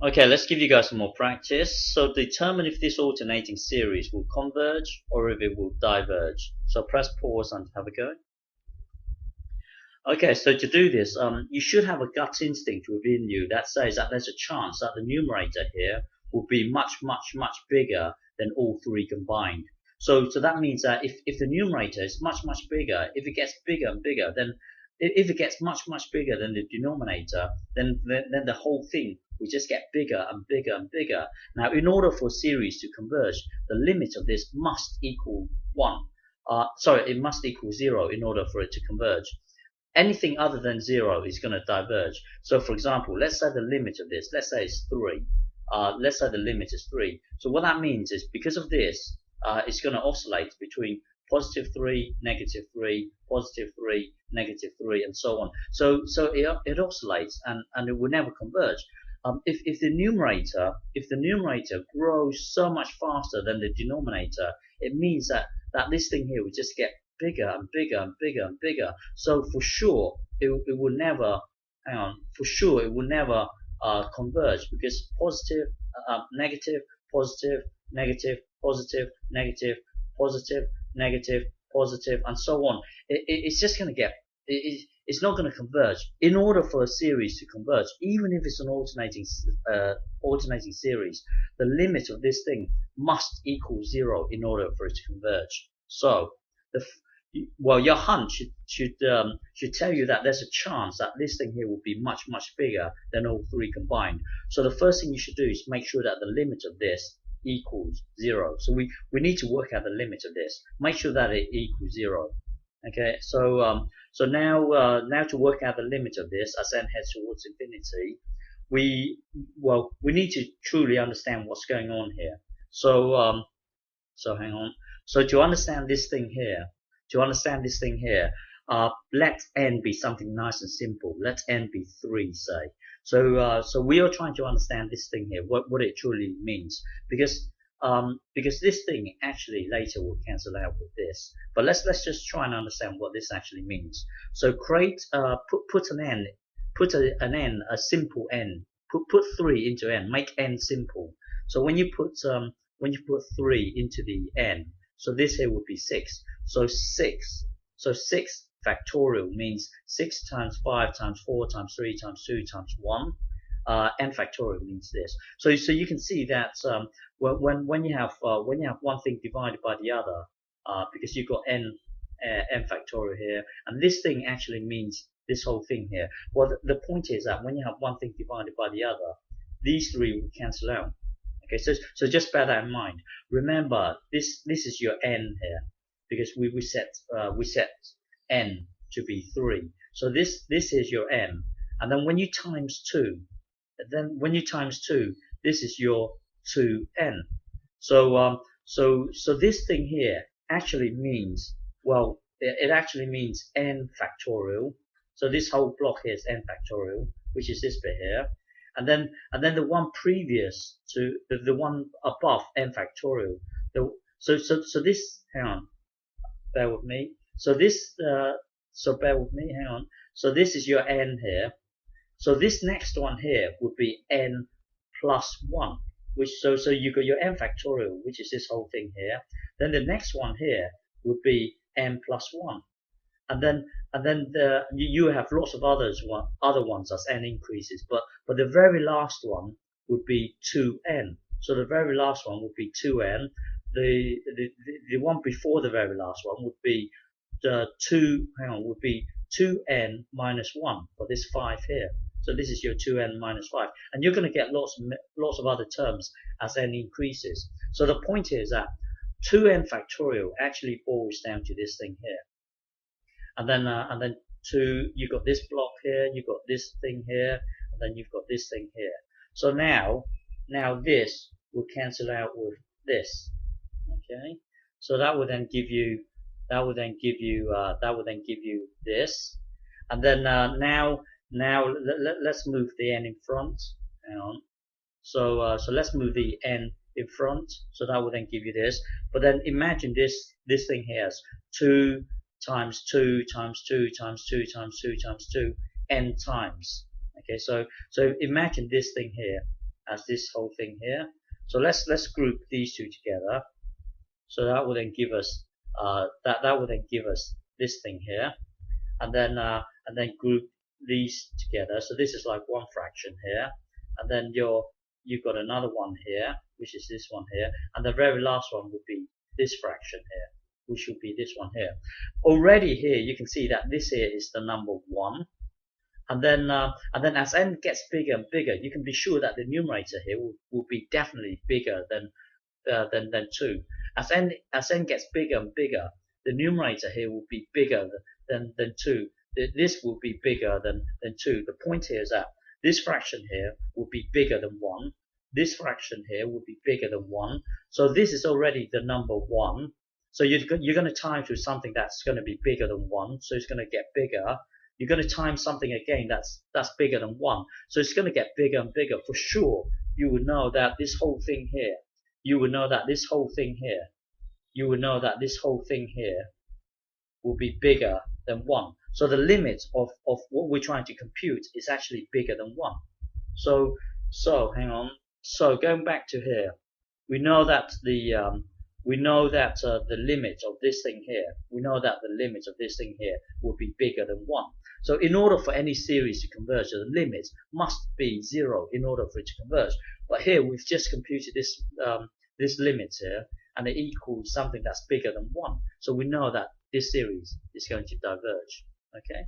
Okay, let's give you guys some more practice. So determine if this alternating series will converge or if it will diverge. So press pause and have a go. Okay, so to do this, you should have a gut instinct within you that says that there's a chance that the numerator here will be much, much, much bigger than all three combined. So that means that if the numerator is much, much bigger, if it gets bigger and bigger, then if it gets much, much bigger than the denominator, then the whole thing will just get bigger and bigger and bigger. Now, in order for a series to converge, the limit of this must equal 1. Sorry, it must equal 0 in order for it to converge. Anything other than 0 is going to diverge. So for example, let's say the limit of this, let's say it's 3. Let's say the limit is 3. So what that means is because of this, it's going to oscillate between positive 3, negative 3, positive 3, negative 3, and so on. So it oscillates and it will never converge. If the numerator grows so much faster than the denominator, it means that this thing here will just get bigger and bigger and bigger and bigger. So for sure, it will never, for sure it will never converge because positive, negative, positive, negative, positive, negative, positive, negative, positive, and so on. It's just going to get, it's not going to converge. In order for a series to converge, even if it's an alternating series, the limit of this thing must equal 0 in order for it to converge. So well, your hunch should tell you that there's a chance that this thing here will be much, much bigger than all three combined. So the first thing you should do is make sure that the limit of this equals 0. So we need to work out the limit of this. Make sure that it equals 0. Okay, so now to work out the limit of this as n heads towards infinity, we need to truly understand what's going on here. So hang on. So to understand this thing here, let n be something nice and simple. Let n be 3, say. So we are trying to understand this thing here, what it truly means, because this thing actually later will cancel out with this. But let's just try and understand what this actually means. So create put an n, a simple n. Put 3 into n. Make n simple. So when you put 3 into the n, so this here would be 6. So 6 factorial means 6 times 5 times 4 times 3 times 2 times 1. N factorial means this. So you can see that when you have one thing divided by the other, because you've got n factorial here, and this thing actually means this whole thing here. Well, the point is that when you have one thing divided by the other, these three will cancel out. Okay, so just bear that in mind. Remember, this is your n here, because we set n to be 3. So this is your n, and then when you times 2, this is your 2n. So this thing here actually means, well, it actually means n factorial. So this whole block here is n factorial, which is this bit here. And then the one previous to the one above n factorial. So this, hang on, bear with me. So this, bear with me, hang on. So this is your n here. So this next one here would be n plus 1, which so you got your n factorial, which is this whole thing here. Then the next one here would be n plus 1. And then you have lots of other ones as n increases, but the very last one would be 2n. So the very last one would be 2n. The one before the very last one would be 2n minus 1 for this 5 here. So this is your 2n minus 5, and you're going to get lots of other terms as n increases. So the point here is that 2n factorial actually boils down to this thing here. And then you've got this block here, you've got this thing here, and then you've got this thing here. So now this will cancel out with this. Okay, so that will then give you this, and then now let's move the n in front. Hang on. So let's move the n in front. So that will then give you this. But then imagine this thing here is 2 times 2 times 2 times 2 times 2 times 2 n times. Okay, so imagine this thing here. as this whole thing here. So let's group these two together. So that will then give us that will then give us this thing here, and then group these together. So this is like one fraction here, and then you've got another one here, which is this one here, and the very last one would be this fraction here, which would be this one here. Already here you can see that this here is the number 1, and then as n gets bigger and bigger, you can be sure that the numerator here will be definitely bigger than 2. As n gets bigger and bigger, the numerator here will be bigger than 2. This will be bigger than 2. The point here is that this fraction here will be bigger than 1. This fraction here will be bigger than 1. So this is already the number 1. So you're going to time to something that's going to be bigger than 1. So it's going to get bigger. You're going to time something again that's bigger than 1. So it's going to get bigger and bigger. For sure, you will know that this whole thing here, you will know that this whole thing here, you will know that this whole thing here will be bigger than 1. So the limit of what we're trying to compute is actually bigger than 1. So hang on. So going back to here, we know that the limit of this thing here, we know that the limit of this thing here will be bigger than 1. So in order for any series to converge, the limit must be 0 in order for it to converge. But here we've just computed this this limit here, and it equals something that's bigger than 1. So we know that this series is going to diverge. Okay.